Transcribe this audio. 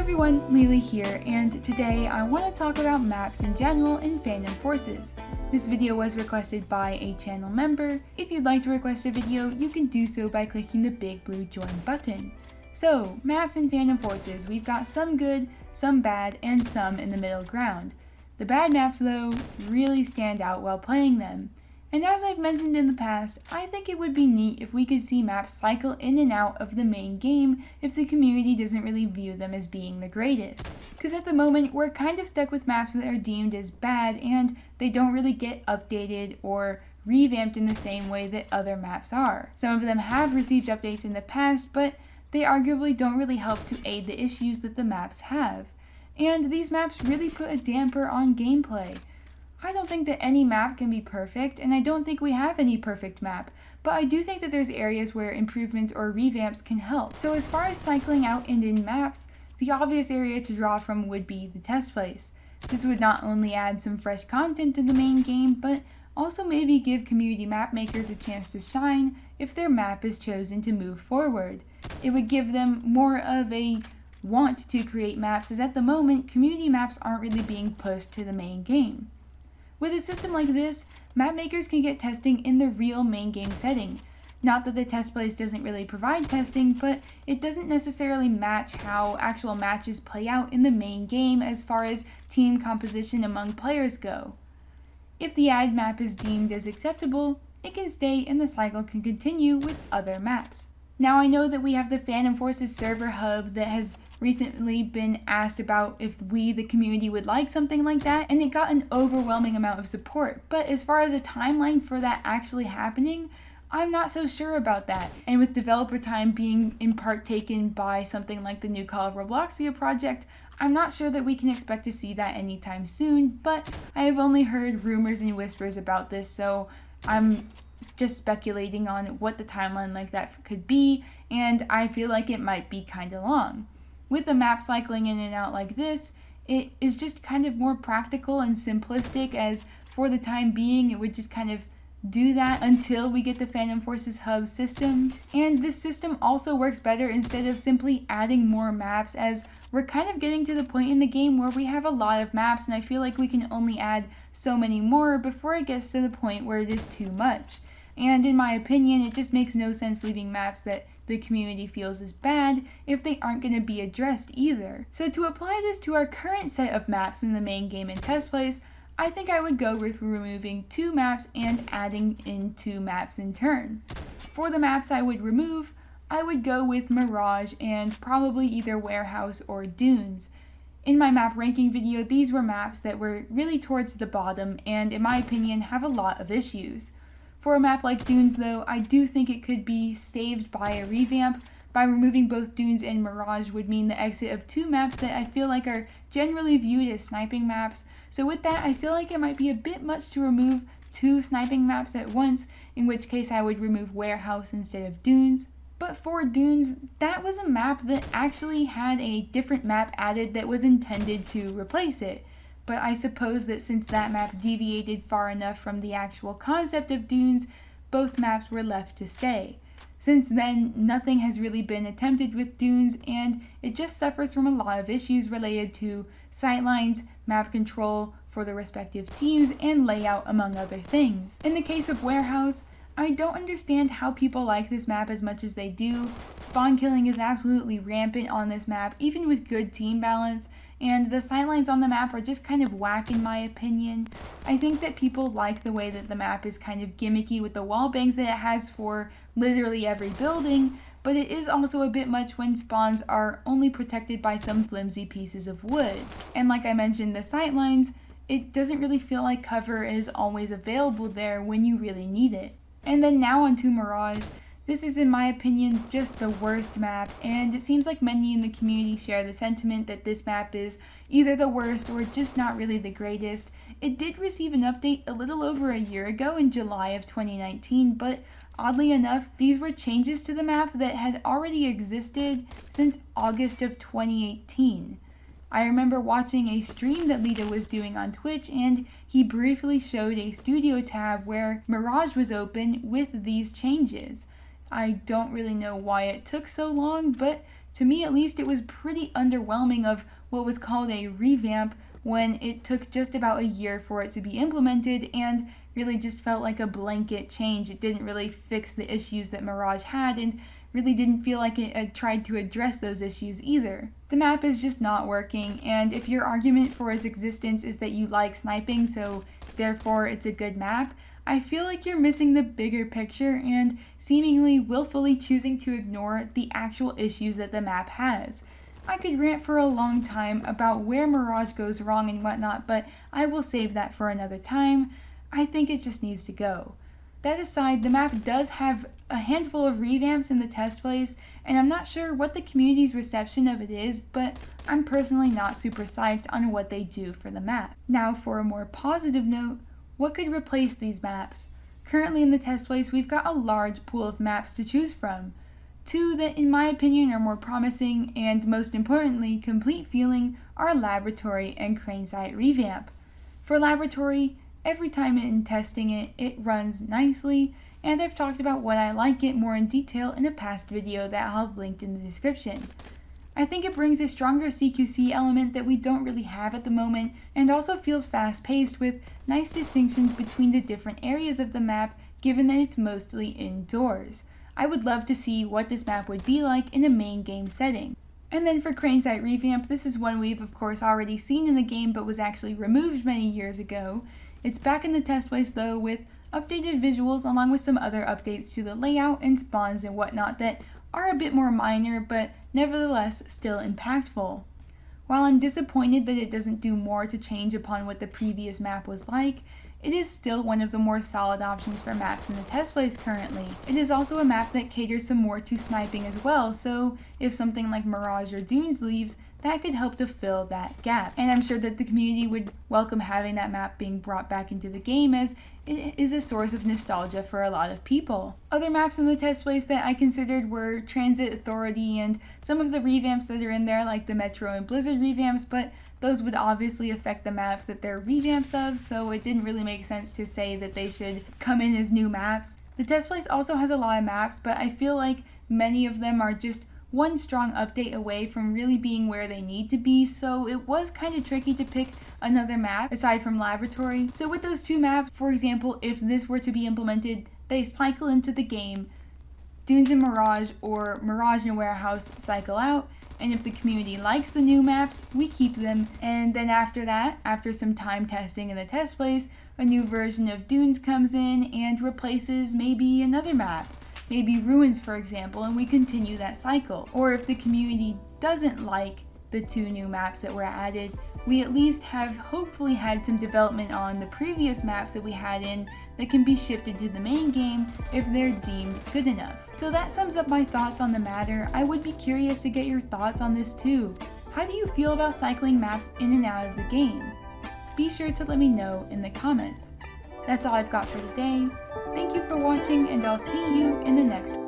everyone, Lakey here, and today I want to talk about maps in general in Fandom Forces. This video was requested by a channel member. If you'd like to request a video, you can do so by clicking the big blue join button. So, maps in Fandom Forces, we've got some good, some bad, and some in the middle ground. The bad maps, though, really stand out while playing them. And as I've mentioned in the past, I think it would be neat if we could see maps cycle in and out of the main game if the community doesn't really view them as being the greatest. Because at the moment, we're kind of stuck with maps that are deemed as bad and they don't really get updated or revamped in the same way that other maps are. Some of them have received updates in the past, but they arguably don't really help to aid the issues that the maps have. And these maps really put a damper on gameplay. I don't think that any map can be perfect, and I don't think we have any perfect map, but I do think that there's areas where improvements or revamps can help. So as far as cycling out and in maps, the obvious area to draw from would be the test place. This would not only add some fresh content to the main game, but also maybe give community map makers a chance to shine if their map is chosen to move forward. It would give them more of a want to create maps, as at the moment, community maps aren't really being pushed to the main game. With a system like this, map makers can get testing in the real main game setting. Not that the test place doesn't really provide testing, but it doesn't necessarily match how actual matches play out in the main game as far as team composition among players go. If the ad map is deemed as acceptable, it can stay and the cycle can continue with other maps. Now I know that we have the Fandom Forces server hub that has recently been asked about if we, the community, would like something like that, and it got an overwhelming amount of support. But as far as a timeline for that actually happening, I'm not so sure about that. And with developer time being in part taken by something like the new Call of Robloxia project, I'm not sure that we can expect to see that anytime soon, but I have only heard rumors and whispers about this, so I'm just speculating on what the timeline like that could be, and I feel like it might be kinda long. With the map cycling in and out like this, it is just kind of more practical and simplistic, as for the time being it would just kind of do that until we get the Fandom Forces hub system. And this system also works better instead of simply adding more maps, as we're kind of getting to the point in the game where we have a lot of maps and I feel like we can only add so many more before it gets to the point where it is too much. And in my opinion, it just makes no sense leaving maps that the community feels is bad if they aren't going to be addressed either. So to apply this to our current set of maps in the main game and test place, I think I would go with removing 2 maps and adding in 2 maps in turn. For the maps I would remove, I would go with Mirage and probably either Warehouse or Dunes. In my map ranking video, these were maps that were really towards the bottom and in my opinion have a lot of issues. For a map like Dunes though, I do think it could be saved by a revamp. By removing both Dunes and Mirage would mean the exit of 2 maps that I feel like are generally viewed as sniping maps. So with that, I feel like it might be a bit much to remove 2 sniping maps at once, in which case I would remove Warehouse instead of Dunes. But for Dunes, that was a map that actually had a different map added that was intended to replace it. But I suppose that since that map deviated far enough from the actual concept of Dunes, both maps were left to stay. Since then, nothing has really been attempted with Dunes, and it just suffers from a lot of issues related to sightlines, map control for the respective teams, and layout, among other things. In the case of Warehouse, I don't understand how people like this map as much as they do. Spawn killing is absolutely rampant on this map, even with good team balance, and the sightlines on the map are just kind of whack in my opinion. I think that people like the way that the map is kind of gimmicky with the wall bangs that it has for literally every building, but it is also a bit much when spawns are only protected by some flimsy pieces of wood. And like I mentioned, the sightlines, it doesn't really feel like cover is always available there when you really need it. And then now onto Mirage. This is, in my opinion, just the worst map, and it seems like many in the community share the sentiment that this map is either the worst or just not really the greatest. It did receive an update a little over a year ago in July of 2019, but oddly enough, these were changes to the map that had already existed since August of 2018. I remember watching a stream that Lita was doing on Twitch, and he briefly showed a studio tab where Mirage was open with these changes. I don't really know why it took so long, but To me at least, it was pretty underwhelming of what was called a revamp when it took just about a year for it to be implemented and really just felt like a blanket change. It didn't really fix the issues that Mirage had and really didn't feel like it had tried to address those issues either. The map is just not working, and if your argument for its existence is that you like sniping, so therefore it's a good map, I feel like you're missing the bigger picture and seemingly willfully choosing to ignore the actual issues that the map has. I could rant for a long time about where Mirage goes wrong and whatnot, but I will save that for another time. I think it just needs to go. That aside, the map does have a handful of revamps in the test plays, and I'm not sure what the community's reception of it is, but I'm personally not super psyched on what they do for the map. Now for a more positive note, what could replace these maps? Currently in the test plays, we've got a large pool of maps to choose from. Two that in my opinion are more promising and most importantly complete feeling are Laboratory and Craneside Revamp. For Laboratory, every time in testing it, it runs nicely, and I've talked about what I like it more in detail in a past video that I'll have linked in the description. I think it brings a stronger CQC element that we don't really have at the moment, and also feels fast-paced with nice distinctions between the different areas of the map given that it's mostly indoors. I would love to see what this map would be like in a main game setting. And then for Craneside Revamp, this is one we've of course already seen in the game but was actually removed many years ago. It's back in the test place though with updated visuals along with some other updates to the layout and spawns and whatnot that are a bit more minor but nevertheless still impactful. While I'm disappointed that it doesn't do more to change upon what the previous map was like, it is still one of the more solid options for maps in the test plays currently. It is also a map that caters some more to sniping as well, so if something like Mirage or Dunes leaves, that could help to fill that gap. And I'm sure that the community would welcome having that map being brought back into the game as it is a source of nostalgia for a lot of people. Other maps in the test plays that I considered were Transit Authority and some of the revamps that are in there like the Metro and Blizzard revamps, but those would obviously affect the maps that they're revamps of, so it didn't really make sense to say that they should come in as new maps. The test place also has a lot of maps, but I feel like many of them are just one strong update away from really being where they need to be, so it was kind of tricky to pick another map aside from Laboratory. So with those two maps, for example, if this were to be implemented, they cycle into the game, Dunes and Mirage or Mirage and Warehouse cycle out, and if the community likes the new maps, we keep them, and then after that, after some time testing in the test plays, a new version of Dunes comes in and replaces maybe another map. Maybe Ruins, for example, and we continue that cycle. Or if the community doesn't like the two new maps that were added, we at least have hopefully had some development on the previous maps that we had in that can be shifted to the main game if they're deemed good enough. So that sums up my thoughts on the matter. I would be curious to get your thoughts on this too. How do you feel about cycling maps in and out of the game? Be sure to let me know in the comments. That's all I've got for today. Thank you for watching, and I'll see you in the next one.